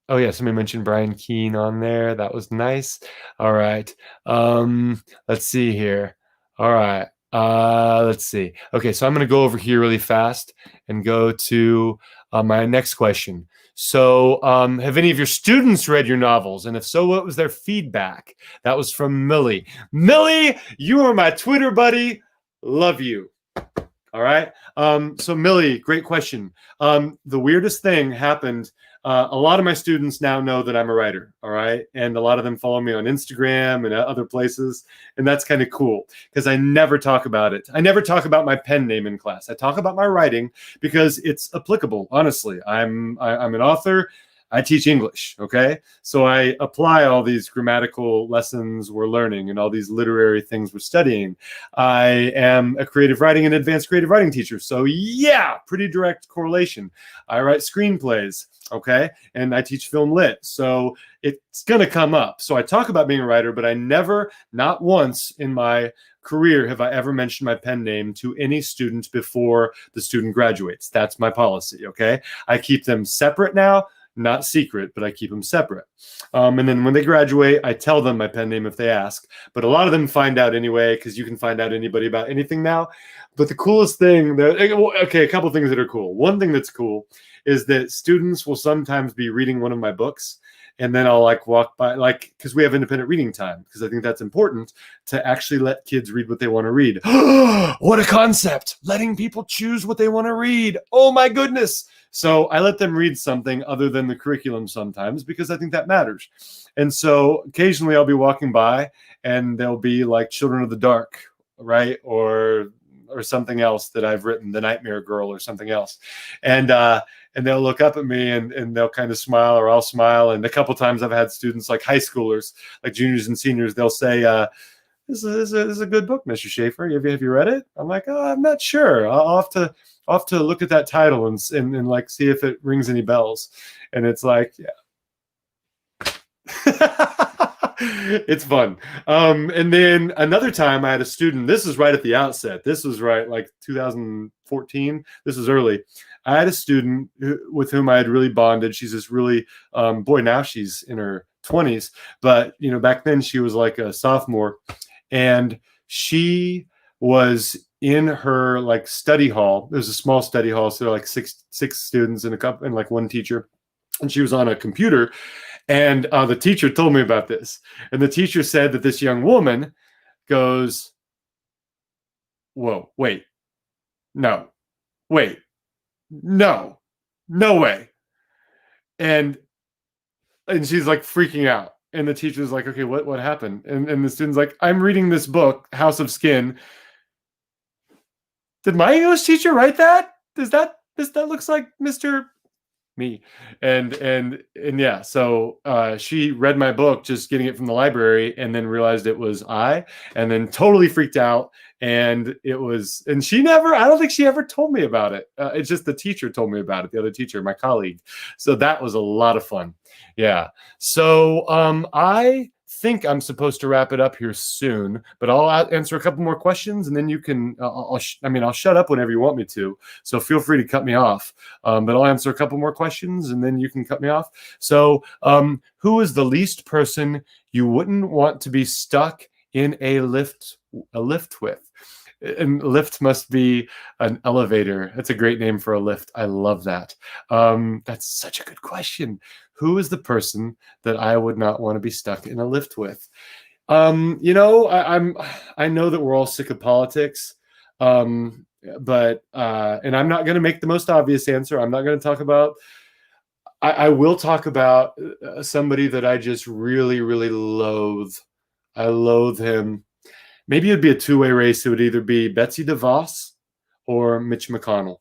Oh yeah, somebody mentioned Brian Keene on there. That was nice. All right. Let's see here. All right. Let's see. Okay, so I'm going to go over here really fast and go to my next question. So have any of your students read your novels? And if so, what was their feedback? That was from Millie. Millie, you are my Twitter buddy. Love you. All right. So Millie, great question. The weirdest thing happened. A lot of my students now know that I'm a writer. All right. And a lot of them follow me on Instagram and other places. And that's kind of cool because I never talk about it. I never talk about my pen name in class. I talk about my writing because it's applicable. Honestly, I'm an author. I teach English, okay? So I apply all these grammatical lessons we're learning and all these literary things we're studying. I am a creative writing and advanced creative writing teacher. So yeah, pretty direct correlation. I write screenplays, okay? And I teach film lit. So it's gonna come up. So I talk about being a writer, but I never, not once in my career have I ever mentioned my pen name to any student before the student graduates. That's my policy, okay? I keep them separate now. Not secret, but I keep them separate. And then when they graduate, I tell them my pen name if they ask. But a lot of them find out anyway, because you can find out anybody about anything now. But the coolest thing, okay, a couple of things that are cool. One thing that's cool is that students will sometimes be reading one of my books, and then I'll like walk by, like, because we have independent reading time, because I think that's important to actually let kids read what they want to read. What a concept! Letting people choose what they want to read. Oh my goodness! So I let them read something other than the curriculum sometimes because I think that matters. And so occasionally I'll be walking by and there'll be like Children of the Dark, right? Or something else that I've written, The Nightmare Girl or something else. And they'll look up at me and they'll kind of smile, or I'll smile. And a couple times I've had students like high schoolers, like juniors and seniors, they'll say, this is a good book, Mr. Schaefer. Have you read it? I'm like, oh, I'm not sure. I'll have to look at that title and like see if it rings any bells. And it's like, yeah. It's fun. And then another time I had a student, this is right at the outset. This was right like 2014. This was early. I had a student with whom I had really bonded. She's this really, boy, now she's in her 20s. But, you know, back then she was like a sophomore. And she was in her like study hall. It was a small study hall. So like six students and and like one teacher. And she was on a computer. And the teacher told me about this. And the teacher said that this young woman goes, whoa, wait, no, wait, no way. And she's like freaking out. And the teacher's like, okay, what happened? And the student's like, I'm reading this book, House of Skin. Did my English teacher write that? That looks like Mr. Me. And yeah, so she read my book, just getting it from the library, and then realized it was I, and then totally freaked out. And she never, I don't think she ever told me about it. It's just the teacher told me about it, the other teacher, my colleague. So that was a lot of fun. Yeah. So I think I'm supposed to wrap it up here soon, but I'll answer a couple more questions, and then you can, I'll shut up whenever you want me to. So feel free to cut me off, but I'll answer a couple more questions, and then you can cut me off. So who is the least person you wouldn't want to be stuck in a lift with? And lift must be an elevator. That's a great name for a lift. I love that. That's such a good question. Who is the person that I would not want to be stuck in a lift with? You know, I know that we're all sick of politics, but and I'm not going to make the most obvious answer. I'm not going to talk about. I will talk about somebody that I just really, really loathe. I loathe him. Maybe it'd be a two-way race. It would either be Betsy DeVos or Mitch McConnell.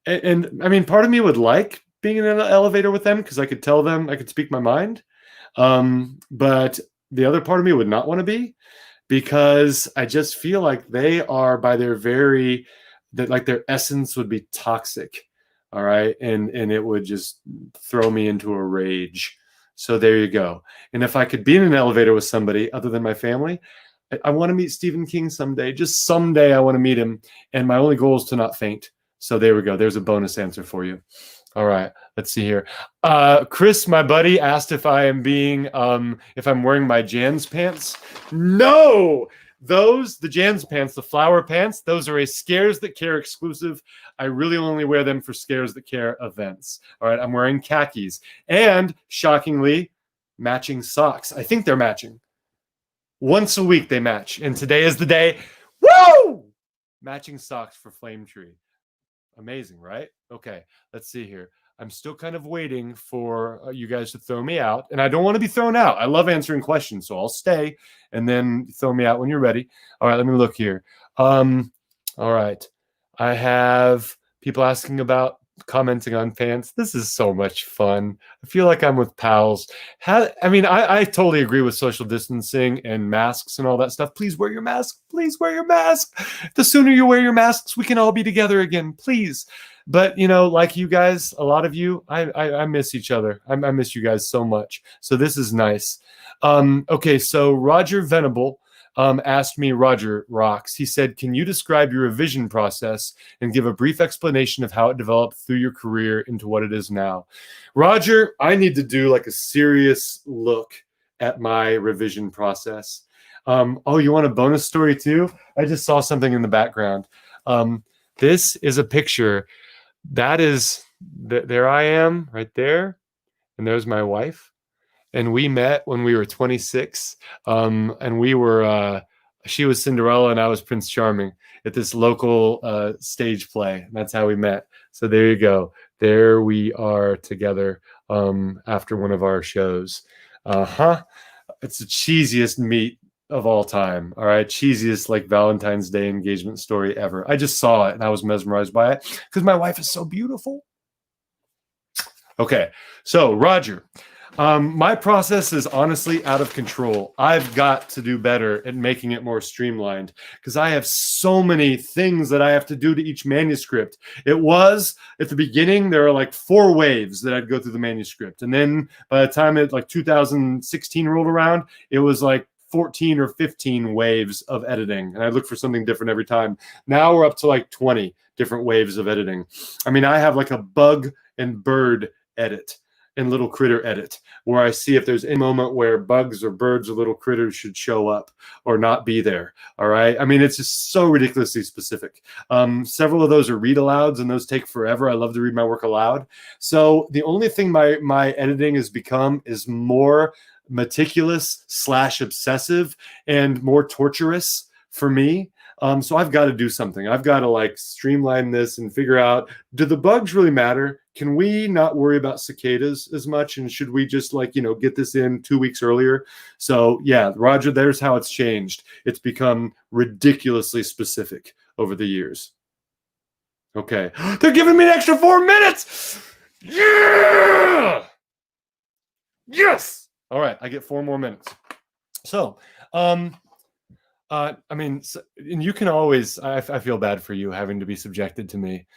And I mean, part of me would like being in an elevator with them because I could tell them, I could speak my mind. But the other part of me would not want to be, because I just feel like they are, by their like their essence would be toxic. All right. And it would just throw me into a rage. So there you go. And if I could be in an elevator with somebody other than my family, I want to meet Stephen King someday. Just someday I want to meet him. And my only goal is to not faint. So there we go. There's a bonus answer for you. All right, let's see here. Chris, my buddy, asked if I am if I'm wearing my Janz pants. No, the Janz pants, the flower pants, those are a Scares That Care exclusive. I really only wear them for Scares That Care events. All right, I'm wearing khakis and, shockingly, matching socks. I think they're matching. Once a week they match, and today is the day. Woo! Matching socks for Flame Tree. Amazing, right? Okay, let's see here. I'm still kind of waiting for you guys to throw me out, and I don't want to be thrown out. I love answering questions, so I'll stay and then throw me out when you're ready. All right, let me look here. All right, I have people asking about commenting on pants. This is so much fun. I feel like I'm with pals. I totally agree with social distancing and masks and all that stuff. Please wear your mask. Please wear your mask. The sooner you wear your masks, we can all be together again, please. But, you know, like you guys, a lot of you, I miss each other. I miss you guys so much. So this is nice. Okay, so Roger Venable asked me, Roger rocks. He said, can you describe your revision process and give a brief explanation of how it developed through your career into what it is now? Roger, I need to do like a serious look at my revision process. Oh, you want a bonus story too? I just saw something in the background. This is a picture. That is, there I am right there. And there's my wife. And we met when we were 26. And we were, she was Cinderella and I was Prince Charming at this local stage play. And that's how we met. So there you go. There we are together after one of our shows. It's the cheesiest meet of all time. All right. Cheesiest like Valentine's Day engagement story ever. I just saw it and I was mesmerized by it because my wife is so beautiful. Okay. So Roger, My process is honestly out of control. I've got to do better at making it more streamlined because I have so many things that I have to do to each manuscript. It was at the beginning, there are like 4 waves that I'd go through the manuscript. And then by the time it like 2016 rolled around, it was like 14 or 15 waves of editing. And I look for something different every time. Now we're up to like 20 different waves of editing. I mean, I have like a bug and bird edit and little critter edit, where I see if there's any moment where bugs or birds or little critters should show up or not be there. All right. I mean, it's just so ridiculously specific. Several of those are read alouds, and those take forever. I love to read my work aloud. So the only thing my editing has become is more meticulous / obsessive and more torturous for me. So I've got to do something. I've got to like streamline this and figure out, do the bugs really matter? Can we not worry about cicadas as much? And should we just like, get this in 2 weeks earlier? So yeah, Roger, there's how it's changed. It's become ridiculously specific over the years. Okay. They're giving me an extra 4 minutes. Yeah. Yes. All right. I get 4 more minutes. So, I mean, and you can always, I feel bad for you having to be subjected to me.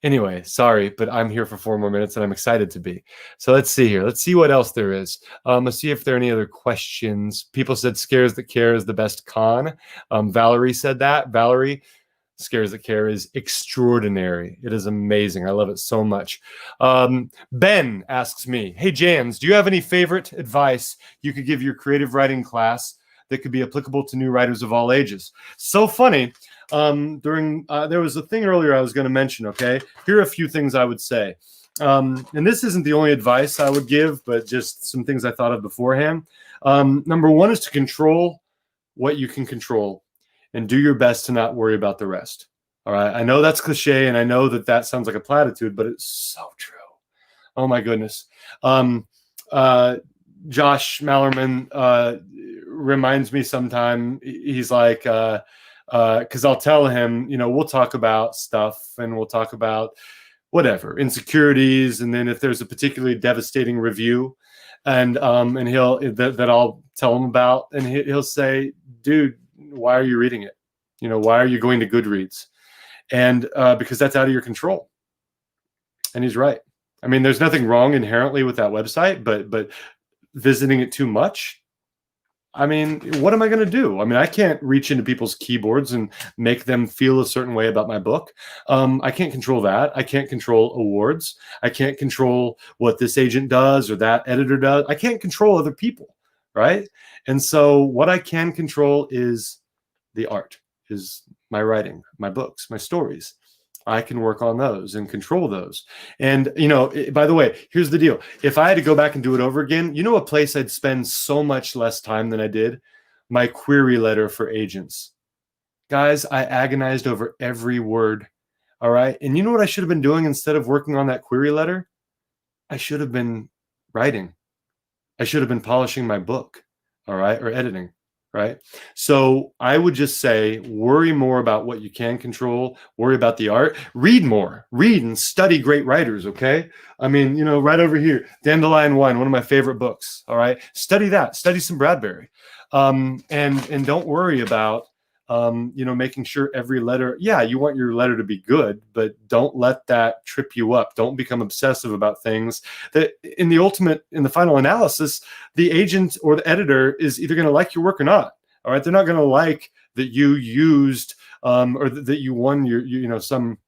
Anyway, sorry, but I'm here for 4 more minutes and I'm excited to be. So let's see here. Let's see what else there is. Let's see if there are any other questions. People said Scares That Care is the best con. Valerie said that. Valerie, Scares That Care is extraordinary. It is amazing. I love it so much. Ben asks me, hey, Janz, do you have any favorite advice you could give your creative writing class that could be applicable to new writers of all ages? So funny. There was a thing earlier I was going to mention. Okay, here are a few things I would say, and this isn't the only advice I would give, but just some things I thought of beforehand. Number one is to control what you can control, and do your best to not worry about the rest. All right, I know that's cliche, and I know that sounds like a platitude, but it's so true. Oh my goodness. Josh Mallerman reminds me sometime. He's like, because I'll tell him, we'll talk about stuff and we'll talk about whatever, insecurities, and then if there's a particularly devastating review, and that I'll tell him about, and he'll say, dude, why are you reading it? Why are you going to Goodreads? And because that's out of your control. And he's right. I mean, there's nothing wrong inherently with that website, but visiting it too much, I mean, what am I going to do? I mean, I can't reach into people's keyboards and make them feel a certain way about my book. I can't control that. I can't control awards. I can't control what this agent does or that editor does. I can't control other people, right? And so what I can control is the art, is my writing, my books, my stories. I can work on those and control those. And, by the way, here's the deal. If I had to go back and do it over again, a place I'd spend so much less time than I did? My query letter for agents. Guys, I agonized over every word. All right. And you know what I should have been doing instead of working on that query letter? I should have been writing. I should have been polishing my book. All right. Or editing. Right. So I would just say, worry more about what you can control, worry about the art, read more, read and study great writers. OK, I mean, right over here, Dandelion Wine, one of my favorite books. All right. Study that, study some Bradbury, and don't worry about, making sure every letter. Yeah, you want your letter to be good, but don't let that trip you up. Don't become obsessive about things that in the final analysis, the agent or the editor is either going to like your work or not. All right. They're not going to like that you used, or that you won your, some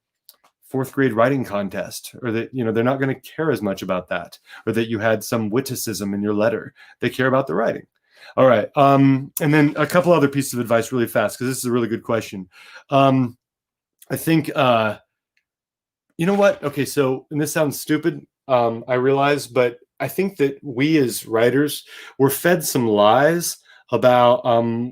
4th grade writing contest, or that, they're not going to care as much about that, or that you had some witticism in your letter. They care about the writing. All right. And then a couple other pieces of advice really fast, because this is a really good question. I think, you know what? Okay. So, and this sounds stupid, I realize, but I think that we as writers, we're fed some lies about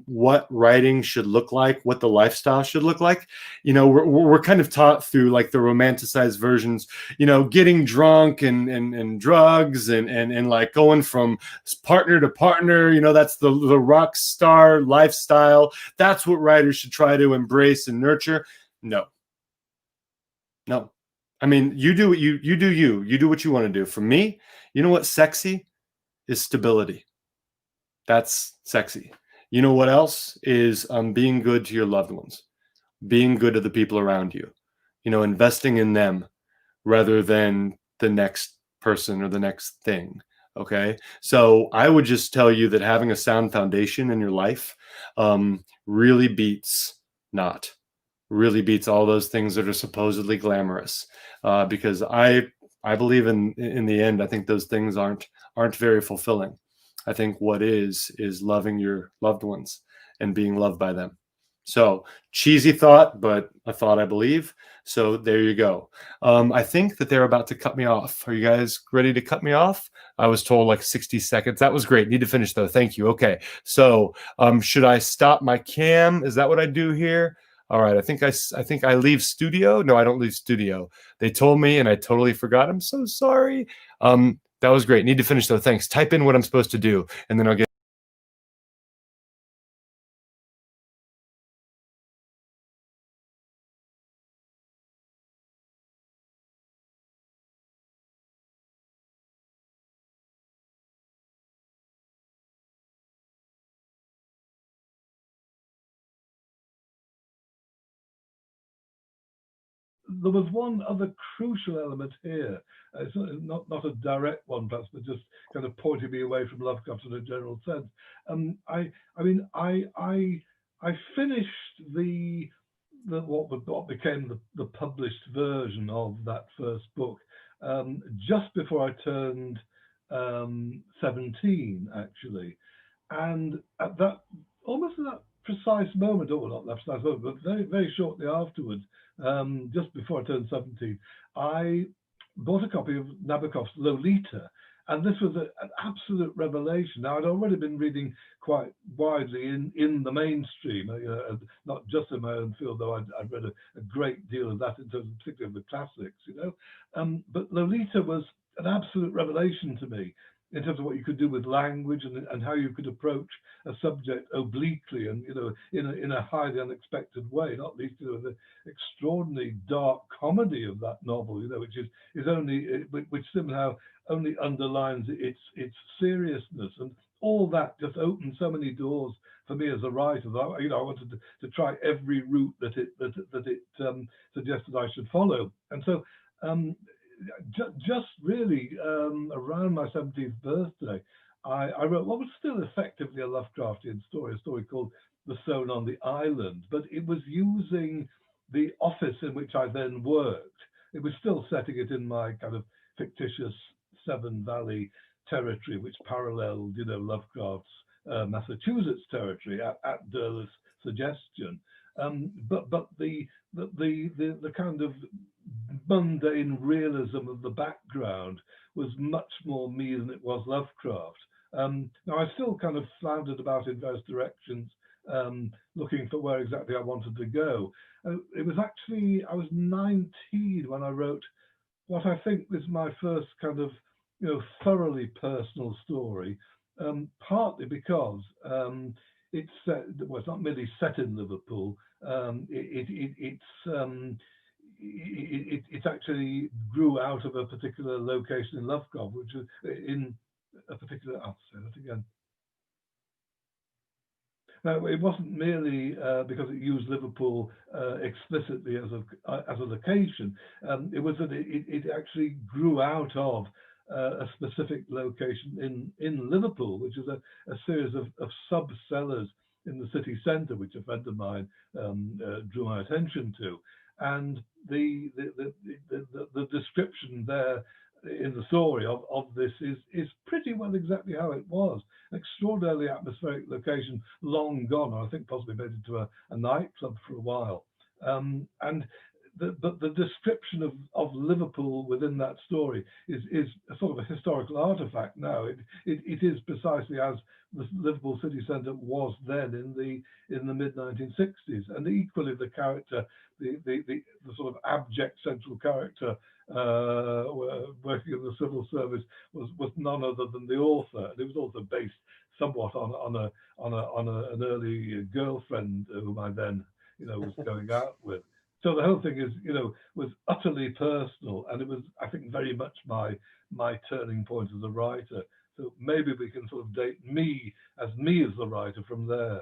what writing should look like, what the lifestyle should look like. We're kind of taught through like the romanticized versions, getting drunk and drugs and like going from partner to partner. That's the rock star lifestyle. That's what writers should try to embrace and nurture. No. I mean, you do what you do you do what you want to do. For me, you know what sexy is? Stability. That's sexy. You know what else is being good to your loved ones, being good to the people around you, investing in them rather than the next person or the next thing. Okay. So I would just tell you that having a sound foundation in your life really beats not, really beats all those things that are supposedly glamorous. Because I believe in the end, I think those things aren't very fulfilling. I think what is loving your loved ones and being loved by them. So cheesy thought, but a thought I believe. So there you go. I think that they're about to cut me off. Are you guys ready to cut me off? I was told like 60 seconds. That was great. Need to finish though. Thank you. Okay. So should I stop my cam? Is that what I do here? All right. I think I leave studio. No, I don't leave studio. They told me and I totally forgot. I'm so sorry. That was great. Need to finish though. Thanks. Type in what I'm supposed to do and then I'll get
There was one other crucial element here. It's not a direct one, perhaps, but just kind of pointing me away from Lovecraft in a general sense. I mean, I finished what became the published version of that first book just before I turned 17, actually, and at that almost at that precise moment, or not that precise moment, but very very shortly afterwards, just before I turned 17, I bought a copy of Nabokov's Lolita. And this was an absolute revelation. Now, I'd already been reading quite widely in the mainstream, not just in my own field, though I'd read a great deal of that in terms of particularly of the classics. But Lolita was an absolute revelation to me in terms of what you could do with language and how you could approach a subject obliquely and in a highly unexpected way, not least the extraordinary dark comedy of that novel, which is only which somehow only underlines its seriousness, and all that just opened so many doors for me as a writer that I wanted to try every route that it suggested I should follow. And so just really around my 17th birthday, I wrote what was still effectively a Lovecraftian story, a story called The Stone on the Island, but it was using the office in which I then worked. It was still setting it in my kind of fictitious Seven Valley territory, which paralleled, Lovecraft's Massachusetts territory at Durl's suggestion. But the kind of mundane realism of the background was much more me than it was Lovecraft. Now I still kind of floundered about in various directions, looking for where exactly I wanted to go. It was actually I was 19 when I wrote what I think is my first kind of thoroughly personal story. Partly because it's well, it's not merely set in Liverpool. It actually grew out of a particular location in Lovecraft, which is in a particular. I'll say that again. Now, it wasn't merely because it used Liverpool explicitly as a location. It was that it actually grew out of a specific location in Liverpool, which is a series of sub cellars in the city centre, which a friend of mine drew my attention to. And the description there in the story of this is pretty well exactly how it was. An extraordinarily atmospheric location, long gone, or I think possibly made into a nightclub for a while. And but the description of Liverpool within that story is a sort of a historical artifact now. It is precisely as the Liverpool city centre was then in the mid 1960s, and equally the character, the sort of abject central character working in the civil service was none other than the author. And it was also based somewhat on an early girlfriend whom I then was going out with. So the whole thing is, was utterly personal, and it was, I think, very much my turning point as a writer. So maybe we can sort of date me as the writer from there.